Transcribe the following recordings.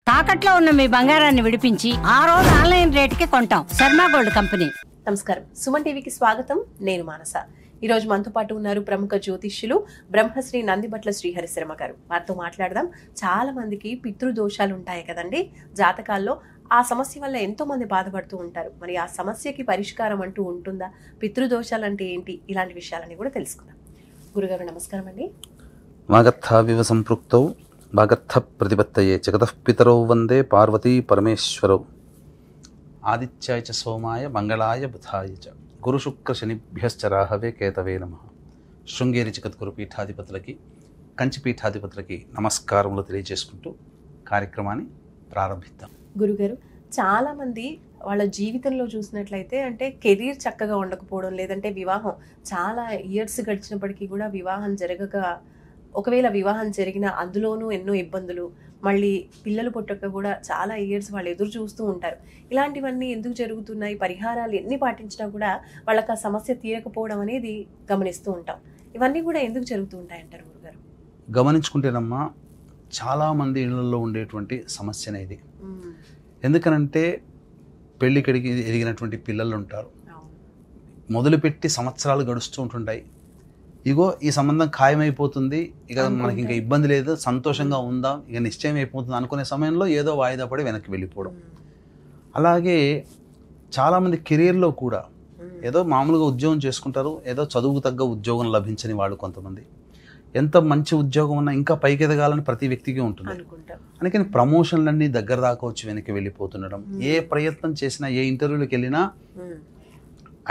తాకట్లో ఉన్న మీ బంగారాన్ని విడిపించి ఆ రోజు ఆన్లైన్ రేటుకి కొంటాం. Sharma gold company. నమస్కారం, సుమన్ టీవీకి స్వాగతం. నేను మానస. ఈ రోజు మనతో పాటు ఉన్నారు ప్రముఖ జ్యోతిష్యులు బ్రహ్మశ్రీ నందిబట్ల శ్రీహరి శర్మ గారు. వారితో మాట్లాడదాం. చాలా మందికి పితృదోషాలు ఉంటాయి కదండి జాతకాల్లో. ఆ సమస్య వల్ల ఎంతో మంది బాధపడుతూ ఉంటారు. మరి ఆ సమస్యకి పరిష్కారం అంటూ ఉంటుందా? పితృదోషాలు అంటే ఏంటి? ఇలాంటి విషయాలని కూడా తెలుసుకుందాం. గురుగారు నమస్కారం అండి. వాగర్థావివ సంపృక్తౌ వాగర్థ ప్రతిపత్తయే జగతః పితరౌ వందే పార్వతీ పరమేశ్వరౌ. ఆదిత్యాయ చ సోమాయ మంగళాయ బుధాయ చ గురు శుక్ర శనిభ్యశ్చ రాహవే కేతవే నమః. శృంగేరి జగద్గురు పీఠాధిపతులకి, కంచి పీఠాధిపతులకి నమస్కారములు తెలియజేసుకుంటూ కార్యక్రమాన్ని ప్రారంభిద్దాం. గురుగారు, చాలా మంది వాళ్ళ జీవితంలో చూసినట్లయితే అంటే కెరీర్ చక్కగా ఉండకపోవడం, లేదంటే వివాహం చాలా ఇయర్స్ గడిచినప్పటికీ కూడా వివాహం జరగక, ఒకవేళ వివాహం జరిగిన అందులోనూ ఎన్నో ఇబ్బందులు, మళ్ళీ పిల్లలు పుట్టక కూడా చాలా ఇయర్స్ వాళ్ళు ఎదురు చూస్తూ ఉంటారు. ఇలాంటివన్నీ ఎందుకు జరుగుతున్నాయి? పరిహారాలు ఎన్ని పాటించినా కూడా వాళ్ళకి ఆ సమస్య తీరకపోవడం అనేది గమనిస్తూ ఉంటాం. ఇవన్నీ కూడా ఎందుకు జరుగుతూ ఉంటాయంటారు గురుగారు? గమనించుకుంటేనమ్మా, చాలామంది ఇళ్లలో ఉండేటువంటి సమస్యనే ఇది. ఎందుకనంటే పెళ్ళికడికి ఎదిగినటువంటి పిల్లలు ఉంటారు. మొదలుపెట్టి సంవత్సరాలు గడుస్తూ ఉంటుంటాయి. ఇగో ఈ సంబంధం ఖాయమైపోతుంది, ఇక మనకి ఇంకా ఇబ్బంది లేదు, సంతోషంగా ఉందాం, ఇక నిశ్చయం అయిపోతుంది అనుకునే సమయంలో ఏదో వాయిదా పడి వెనక్కి వెళ్ళిపోవడం. అలాగే చాలామంది కెరీర్లో కూడా ఏదో మామూలుగా ఉద్యోగం చేసుకుంటారు, ఏదో చదువుకు తగ్గ ఉద్యోగం లభించని వాళ్ళు కొంతమంది. ఎంత మంచి ఉద్యోగం ఉన్నా ఇంకా పైకి ఎదగాలని ప్రతి వ్యక్తికి ఉంటుంది. అందుకని ప్రమోషన్లన్నీ దగ్గర దాకా వచ్చి వెనక్కి వెళ్ళిపోతుండడం. ఏ ప్రయత్నం చేసినా, ఏ ఇంటర్వ్యూలకు వెళ్ళినా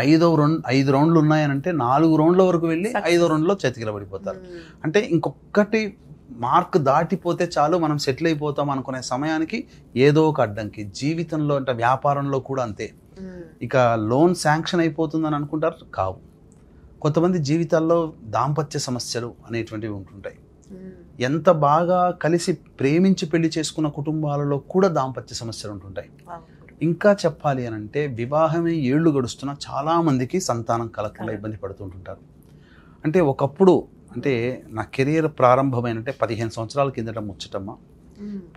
5 రౌండ్లు ఉన్నాయనంటే 4 రౌండ్ల వరకు వెళ్ళి 5వ రౌండ్లో చతికిలబడిపోతారు. అంటే ఇంకొకటి మార్క్ దాటిపోతే చాలు మనం సెటిల్ అయిపోతాం అనుకునే సమయానికి ఏదో ఒక అడ్డంకి. జీవితంలో అంటే వ్యాపారంలో కూడా అంతే. ఇక లోన్ శాంక్షన్ అయిపోతుందని అనుకుంటారు, కావు. కొంతమంది జీవితాల్లో దాంపత్య సమస్యలు అనేటువంటివి ఉంటుంటాయి. ఎంత బాగా కలిసి ప్రేమించి పెళ్లి చేసుకున్న కుటుంబాలలో కూడా దాంపత్య సమస్యలు ఉంటుంటాయి. ఇంకా చెప్పాలి అని అంటే వివాహమే ఏళ్ళు గడుస్తున్న చాలామందికి సంతానం కలగకుండా ఇబ్బంది పడుతుంటుంటారు. అంటే ఒకప్పుడు అంటే నా కెరీర్ ప్రారంభమైనంటే 15 సంవత్సరాల కిందట ముచ్చటమ్మ.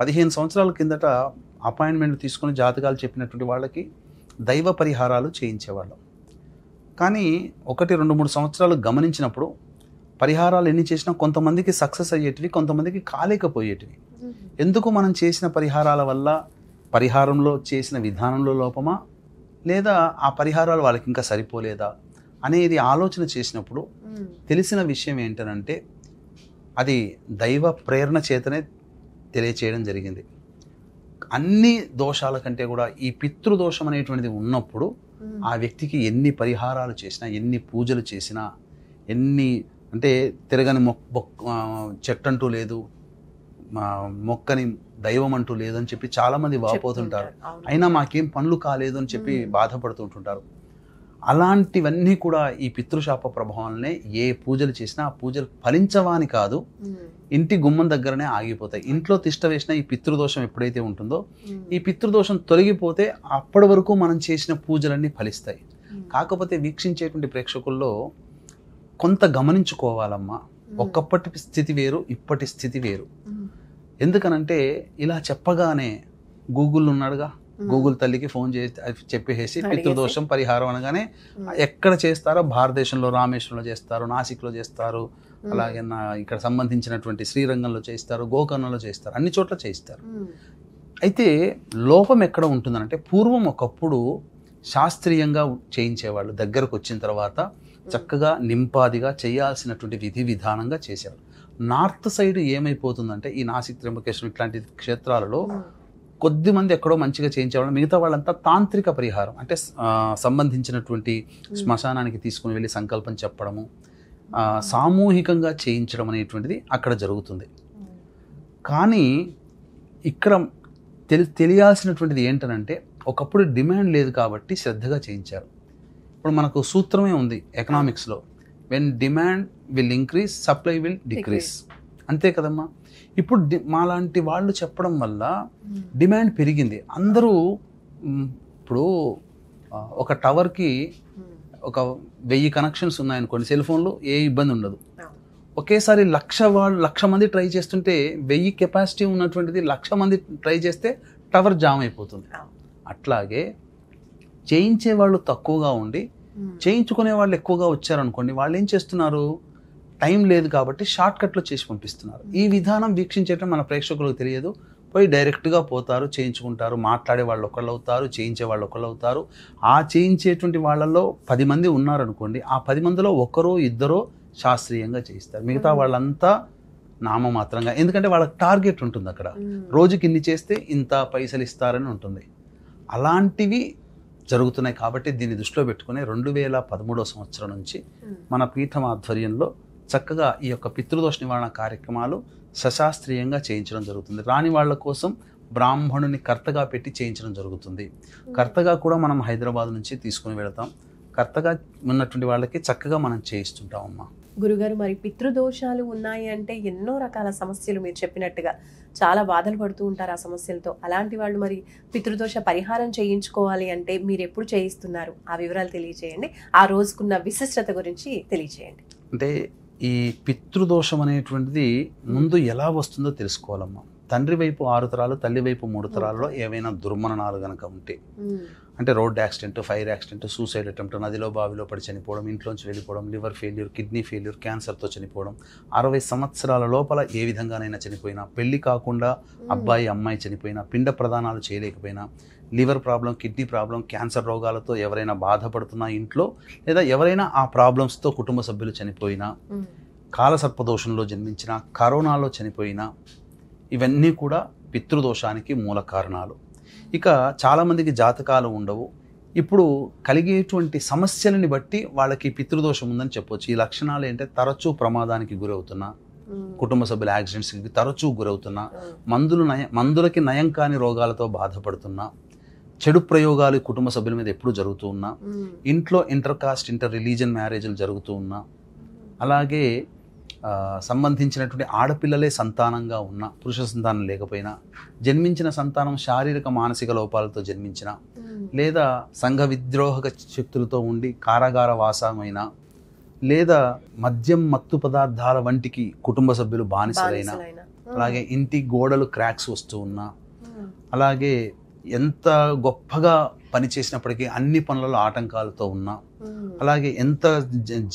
15 సంవత్సరాల కిందట అపాయింట్మెంట్ తీసుకుని జాతకాలు చెప్పినటువంటి వాళ్ళకి దైవ పరిహారాలు చేయించేవాళ్ళం. కానీ 1, 2, 3 సంవత్సరాలు గమనించినప్పుడు పరిహారాలు ఎన్ని చేసినా కొంతమందికి సక్సెస్ అయ్యేటివి, కొంతమందికి కాలేకపోయేటివి. ఎందుకు మనం చేసిన పరిహారాల వల్ల పరిహారంలో చేసిన విధానంలో లోపమా, లేదా ఆ పరిహారాలు వాళ్ళకి ఇంకా సరిపోలేదా అనేది ఆలోచన చేసినప్పుడు తెలిసిన విషయం ఏంటనంటే అది దైవ ప్రేరణ చేతనే తెలియచేయడం జరిగింది. అన్ని దోషాల కంటే కూడా ఈ పితృదోషం అనేటువంటిది ఉన్నప్పుడు ఆ వ్యక్తికి ఎన్ని పరిహారాలు చేసినా, ఎన్ని పూజలు చేసినా, ఎన్ని అంటే తిరగని చెట్టంటూ లేదు, మొక్కని దైవం అంటూ లేదని చెప్పి చాలామంది వాపోతుంటారు. అయినా మాకేం పనులు కాలేదు అని చెప్పి బాధపడుతుంటుంటారు. అలాంటివన్నీ కూడా ఈ పితృశాప ప్రభావాలనే. ఏ పూజలు చేసినా ఆ పూజలు ఫలించవాని కాదు, ఇంటి గుమ్మం దగ్గరనే ఆగిపోతాయి. ఇంట్లో తిష్ట వేసిన ఈ పితృదోషం ఎప్పుడైతే ఉంటుందో, ఈ పితృదోషం తొలగిపోతే అప్పటి వరకు మనం చేసిన పూజలన్నీ ఫలిస్తాయి. కాకపోతే వీక్షించేటువంటి ప్రేక్షకుల్లో కొంత గమనించుకోవాలమ్మా. ఒకప్పటి స్థితి వేరు, ఇప్పటి స్థితి వేరు. ఎందుకనంటే ఇలా చెప్పగానే గూగుల్ ఉన్నాడుగా, గూగుల్ తల్లికి ఫోన్ చేసి చెప్పేసి పితృదోషం పరిహారం అనగానే ఎక్కడ చేస్తారో, భారతదేశంలో రామేశ్వరంలో చేస్తారు, నాసిక్లో చేస్తారు, అలాగే ఇక్కడ సంబంధించినటువంటి శ్రీరంగంలో చేస్తారు, గోకర్ణంలో చేస్తారు, అన్ని చోట్ల చేస్తారు. అయితే లోపం ఎక్కడ ఉంటుందనంటే పూర్వం ఒకప్పుడు శాస్త్రీయంగా చేయించేవాళ్ళు. దగ్గరకు వచ్చిన తర్వాత చక్కగా నింపాదిగా చేయాల్సినటువంటి విధి విధానంగా చేసేవాళ్ళు. నార్త్ సైడ్ ఏమైపోతుందంటే ఈ నాసిక్, త్ర్యంబకేశ్వరం ఇట్లాంటి క్షేత్రాలలో కొద్దిమంది ఎక్కడో మంచిగా చేయించేవాళ్ళు, మిగతా వాళ్ళంతా తాంత్రిక పరిహారం అంటే సంబంధించినటువంటి శ్మశానానికి తీసుకుని వెళ్ళి సంకల్పం చెప్పడము, సామూహికంగా చేయించడం అనేటువంటిది అక్కడ జరుగుతుంది. కానీ ఇక్కడ తెలియాల్సినటువంటిది ఏంటనంటే ఒకప్పుడు డిమాండ్ లేదు కాబట్టి శ్రద్ధగా చేయించారు. ఇప్పుడు మనకు సూత్రమే ఉంది ఎకనామిక్స్లో, when demand will increase supply will decrease. అంతే కదమ్మా. ఇప్పుడు మాలాంటి వాళ్ళు చెప్పడం వల్ల డిమాండ్ పెరిగింది. అందరూ ఇప్పుడు ఒక టవర్కి ఒక 1000 కనెక్షన్స్ ఉన్నాయనుకోండి, సెల్ ఫోన్లో ఏ ఇబ్బంది ఉండదు. ఒకేసారి 1,00,000 మంది ట్రై చేస్తుంటే 1000 కెపాసిటీ ఉన్నటువంటిది 1,00,000 మంది ట్రై చేస్తే టవర్ జామ్ అయిపోతుంది. అట్లాగే చేయించే వాళ్ళు తక్కువగా ఉండి చేయించుకునే వాళ్ళు ఎక్కువగా వచ్చారనుకోండి, వాళ్ళు ఏం చేస్తున్నారు, టైం లేదు కాబట్టి షార్ట్ కట్లో చేసి పంపిస్తున్నారు. ఈ విధానం వీక్షించడం మన ప్రేక్షకులకు తెలియదు. పోయి డైరెక్ట్గా పోతారు, చేయించుకుంటారు. మాట్లాడే వాళ్ళు ఒకళ్ళు అవుతారు, చేయించే వాళ్ళు ఒకళ్ళు అవుతారు. ఆ చేయించేటువంటి వాళ్ళల్లో 10 మంది ఉన్నారనుకోండి, ఆ 10 మందిలో ఒకరో ఇద్దరో శాస్త్రీయంగా చేయిస్తారు. మిగతా వాళ్ళంతా నామమాత్రంగా, ఎందుకంటే వాళ్ళకి టార్గెట్ ఉంటుంది అక్కడ, రోజుకి ఇన్ని చేస్తే ఇంత పైసలు ఇస్తారని ఉంటుంది. అలాంటివి జరుగుతున్నాయి. కాబట్టి దీన్ని దృష్టిలో పెట్టుకుని 2013వ సంవత్సరం నుంచి మన పీఠం ఆధ్వర్యంలో చక్కగా ఈ యొక్క పితృదోష నివారణ కార్యక్రమాలు సశాస్త్రీయంగా చేయించడం జరుగుతుంది. రాని వాళ్ళ కోసం బ్రాహ్మణుని కర్తగా పెట్టి చేయించడం జరుగుతుంది. కర్తగా కూడా మనం హైదరాబాద్ నుంచి తీసుకుని వెళతాం. కర్తగా ఉన్నటువంటి వాళ్ళకి చక్కగా మనం చేయిస్తుంటాం అమ్మా. గురుగారు, మరి పితృదోషాలు ఉన్నాయి అంటే ఎన్నో రకాల సమస్యలు మీరు చెప్పినట్టుగా చాలా బాధలు పడుతూ ఉంటారు ఆ సమస్యలతో. అలాంటి వాళ్ళు మరి పితృదోష పరిహారం చేయించుకోవాలి అంటే మీరు ఎప్పుడు చేయిస్తున్నారు, ఆ వివరాలు తెలియజేయండి. ఆ రోజుకున్న విశిష్టత గురించి తెలియజేయండి. అంటే ఈ పితృదోషం అనేటువంటిది ముందు ఎలా వస్తుందో తెలుసుకోవాలమ్మా. తండ్రి వైపు 6 తరాలు, తల్లి వైపు 3 తరాల్లో ఏవైనా దుర్మరణాలు కనుక ఉంటే, అంటే road accident, fire accident, suicide attempt, నదిలో బావిలో పడి చనిపోవడం, ఇంట్లోంచి వెళ్ళిపోవడం, లివర్ ఫెయిల్యూర్, కిడ్నీ ఫెయిల్యూర్, క్యాన్సర్తో చనిపోవడం, 60 సంవత్సరాల లోపల ఏ విధంగానైనా చనిపోయినా, పెళ్లి కాకుండా అబ్బాయి అమ్మాయి చనిపోయినా, పిండ ప్రదానాలు చేయలేకపోయినా, liver problem, kidney problem, cancer రోగాలతో ఎవరైనా బాధపడుతున్నా ఇంట్లో, లేదా ఎవరైనా ఆ ప్రాబ్లమ్స్తో కుటుంబ సభ్యులు చనిపోయినా, కాలసర్పదోషంలో జన్మించిన, కరోనాలో చనిపోయినా, ఇవన్నీ కూడా పితృదోషానికి మూల కారణాలు. ఇక చాలామందికి జాతకాలు ఉండవు. ఇప్పుడు కలిగేటువంటి సమస్యలని బట్టి వాళ్ళకి పితృదోషం ఉందని చెప్పొచ్చు. ఈ లక్షణాలు ఏంటంటే తరచూ ప్రమాదానికి గురవుతున్నా, కుటుంబ సభ్యుల యాక్సిడెంట్స్కి తరచూ గురవుతున్నా, మందులకి నయం కాని రోగాలతో బాధపడుతున్నా, చెడు ప్రయోగాలు కుటుంబ సభ్యుల మీద ఎప్పుడు జరుగుతూ ఉన్నా, ఇంట్లో ఇంటర్ రిలీజియన్ మ్యారేజ్లు జరుగుతూ ఉన్నా, అలాగే సంబంధించినటువంటి ఆడపిల్లలే సంతానంగా ఉన్న, పురుష సంతానం లేకపోయినా, జన్మించిన సంతానం శారీరక మానసిక లోపాలతో జన్మించిన, లేదా సంఘ విద్రోహక శక్తులతో ఉండి కారాగార వాసమైన, లేదా మద్యం మత్తు పదార్థాల వంటికి కుటుంబ సభ్యులు బానిసలైన, అలాగే ఇంటి గోడలు క్రాక్స్ వస్తూ ఉన్నా, అలాగే ఎంత గొప్పగా పనిచేసినప్పటికీ అన్ని పనులలో ఆటంకాలతో ఉన్నా, అలాగే ఎంత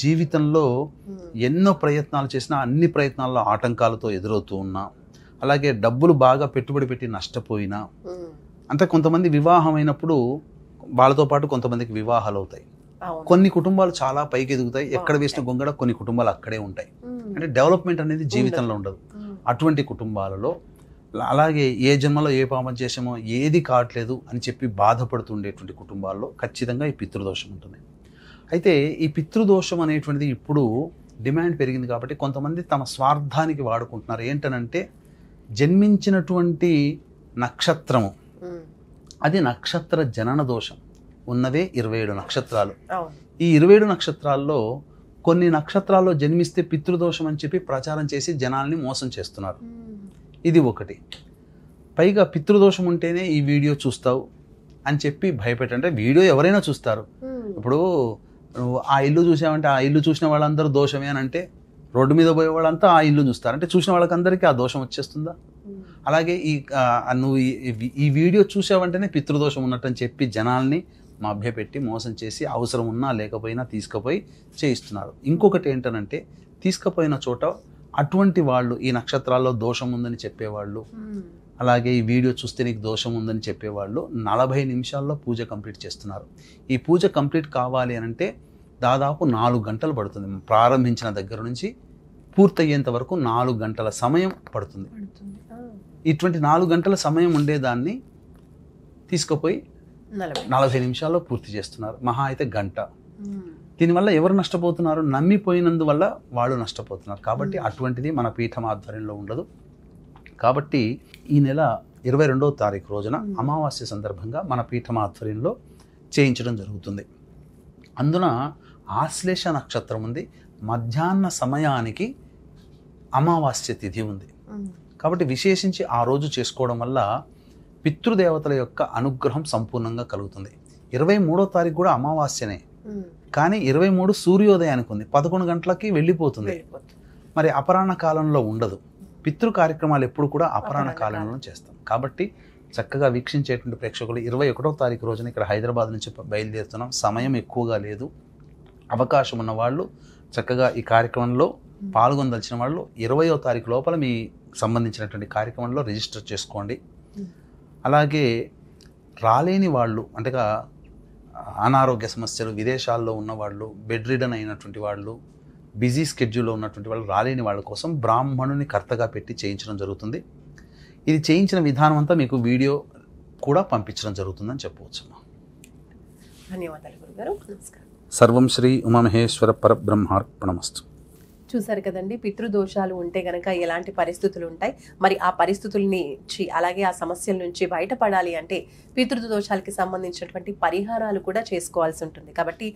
జీవితంలో ఎన్నో ప్రయత్నాలు చేసినా అన్ని ప్రయత్నాల్లో ఆటంకాలతో ఎదురవుతూ ఉన్నా, అలాగే డబ్బులు బాగా పెట్టుబడి పెట్టి నష్టపోయినా, అంటే కొంతమంది వివాహం అయినప్పుడు వాళ్ళతో పాటు కొంతమందికి వివాహాలు అవుతాయి. కొన్ని కుటుంబాలు చాలా పైకి ఎదుగుతాయి, ఎక్కడ వేసిన గొంగడ కొన్ని కుటుంబాలు అక్కడే ఉంటాయి. అంటే డెవలప్మెంట్ అనేది జీవితంలో ఉండదు. అటువంటి కుటుంబాలలో, అలాగే ఏ జన్మలో ఏ పాపం చేసామో ఏది కావట్లేదు అని చెప్పి బాధపడుతుండేటువంటి కుటుంబాల్లో ఖచ్చితంగా ఈ పితృదోషం ఉంటుంది. అయితే ఈ పితృదోషం అనేటువంటిది ఇప్పుడు డిమాండ్ పెరిగింది కాబట్టి కొంతమంది తమ స్వార్థానికి వాడుకుంటున్నారు. ఏంటనంటే జన్మించినటువంటి నక్షత్రము, అది నక్షత్ర జనన దోషం ఉన్నవే 27 నక్షత్రాలు. ఈ 27 నక్షత్రాల్లో కొన్ని నక్షత్రాల్లో జన్మిస్తే పితృదోషం అని చెప్పి ప్రచారం చేసి జనాల్ని మోసం చేస్తున్నారు. ఇది ఒకటి. పైగా పితృదోషం ఉంటేనే ఈ వీడియో చూస్తావు అని చెప్పి భయపెట్టంటే, వీడియో ఎవరైనా చూస్తారు. ఇప్పుడు నువ్వు ఆ ఇల్లు చూసావంటే ఆ ఇల్లు చూసిన వాళ్ళందరూ దోషమే అని అంటే, రోడ్డు మీద పోయే వాళ్ళంతా ఆ ఇల్లు చూస్తారు అంటే చూసిన వాళ్ళకందరికీ ఆ దోషం వచ్చేస్తుందా? అలాగే నువ్వు ఈ వీడియో చూసావంటేనే పితృదోషం ఉన్నట్టని చెప్పి జనాల్ని మభ్యపెట్టి మోసం చేసి అవసరం ఉన్నా లేకపోయినా తీసుకుపోయి చేయిస్తున్నారు. ఇంకొకటి ఏంటనంటే, తీసుకుపోయిన చోట అటువంటి వాళ్ళు, ఈ నక్షత్రాల్లో దోషం ఉందని చెప్పేవాళ్ళు, అలాగే ఈ వీడియో చూస్తే నీకు దోషం ఉందని చెప్పేవాళ్ళు 40 నిమిషాల్లో పూజ కంప్లీట్ చేస్తున్నారు. ఈ పూజ కంప్లీట్ కావాలి అని అంటే దాదాపు 4 గంటలు పడుతుంది. ప్రారంభించిన దగ్గర నుంచి పూర్తయ్యేంత వరకు 4 గంటల సమయం పడుతుంది. ఇటువంటి 4 గంటల సమయం ఉండేదాన్ని తీసుకుపోయి 40 నిమిషాల్లో పూర్తి చేస్తున్నారు. మహా అయితే గంట. దీనివల్ల ఎవరు నష్టపోతున్నారు? నమ్మిపోయినందువల్ల వాళ్ళు నష్టపోతున్నారు. కాబట్టి అటువంటిది మన పీఠం ఆధ్వర్యంలో ఉండదు. కాబట్టి ఈ నెల 22వ తారీఖు రోజున అమావాస్య సందర్భంగా మన పీఠం ఆధ్వర్యంలో చేయించడం జరుగుతుంది. అందున ఆశ్లేష నక్షత్రం ఉంది, మధ్యాహ్న సమయానికి అమావాస్య తిథి ఉంది. కాబట్టి విశేషించి ఆ రోజు చేసుకోవడం వల్ల పితృదేవతల యొక్క అనుగ్రహం సంపూర్ణంగా కలుగుతుంది. 23వ తారీఖు కూడా అమావాస్యనే, కానీ 23 సూర్యోదయానికి ఉంది, 11 గంటలకి వెళ్ళిపోతుంది. మరి అపరాహ్న కాలంలో ఉండదు. పితృ కార్యక్రమాలు ఎప్పుడు కూడా అపరాహ్న కాలంలో చేస్తాం. కాబట్టి చక్కగా వీక్షించేటువంటి ప్రేక్షకులు 21వ తారీఖు రోజున ఇక్కడ హైదరాబాద్ నుంచి బయలుదేరుతున్నాం. సమయం ఎక్కువగా లేదు. అవకాశం ఉన్న వాళ్ళు చక్కగా ఈ కార్యక్రమంలో పాల్గొనదలిచిన వాళ్ళు 20వ తారీఖు లోపల మీ సంబంధించినటువంటి కార్యక్రమంలో రిజిస్టర్ చేసుకోండి. అలాగే రాలేని వాళ్ళు అంటే అనారోగ్య సమస్యలు, విదేశాల్లో ఉన్నవాళ్ళు, బెడ్ రిడన్ అయినటువంటి వాళ్ళు, బిజీ స్కెడ్యూల్లో ఉన్నటువంటి వాళ్ళు, రాలేని వాళ్ళ కోసం బ్రాహ్మణుని కర్తగా పెట్టి చేయించడం జరుగుతుంది. ఇది చేయించిన విధానం అంతా మీకు వీడియో కూడా పంపించడం జరుగుతుందని చెప్పవచ్చు. ధన్యవాదాలు గురుగారు. నమస్కారం. సర్వం శ్రీ ఉమామహేశ్వర పరబ్రహ్మార్పణమస్తు. చూసారు కదండి, పితృదోషాలు ఉంటే గనక ఎలాంటి పరిస్థితులు ఉంటాయి, మరి ఆ పరిస్థితుల నుంచి అలాగే ఆ సమస్యల నుంచి బయటపడాలి అంటే పితృదోషాలకి సంబంధించినటువంటి పరిహారాలు కూడా చేసుకోవాల్సి ఉంటుంది. కాబట్టి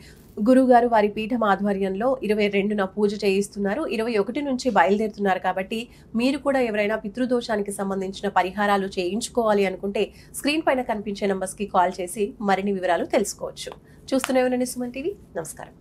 గురుగారు వారి పీఠం ఆధ్వర్యంలో 22న పూజ చేయిస్తున్నారు, 21 నుంచి బయలుదేరుతున్నారు. కాబట్టి మీరు కూడా ఎవరైనా పితృదోషానికి సంబంధించిన పరిహారాలు చేయించుకోవాలి అనుకుంటే స్క్రీన్ పైన కనిపించే నంబర్స్కి కాల్ చేసి మరిన్ని వివరాలు తెలుసుకోవచ్చు. చూస్తూనే ఉండండి సుమన్ టీవీ. నమస్కారం.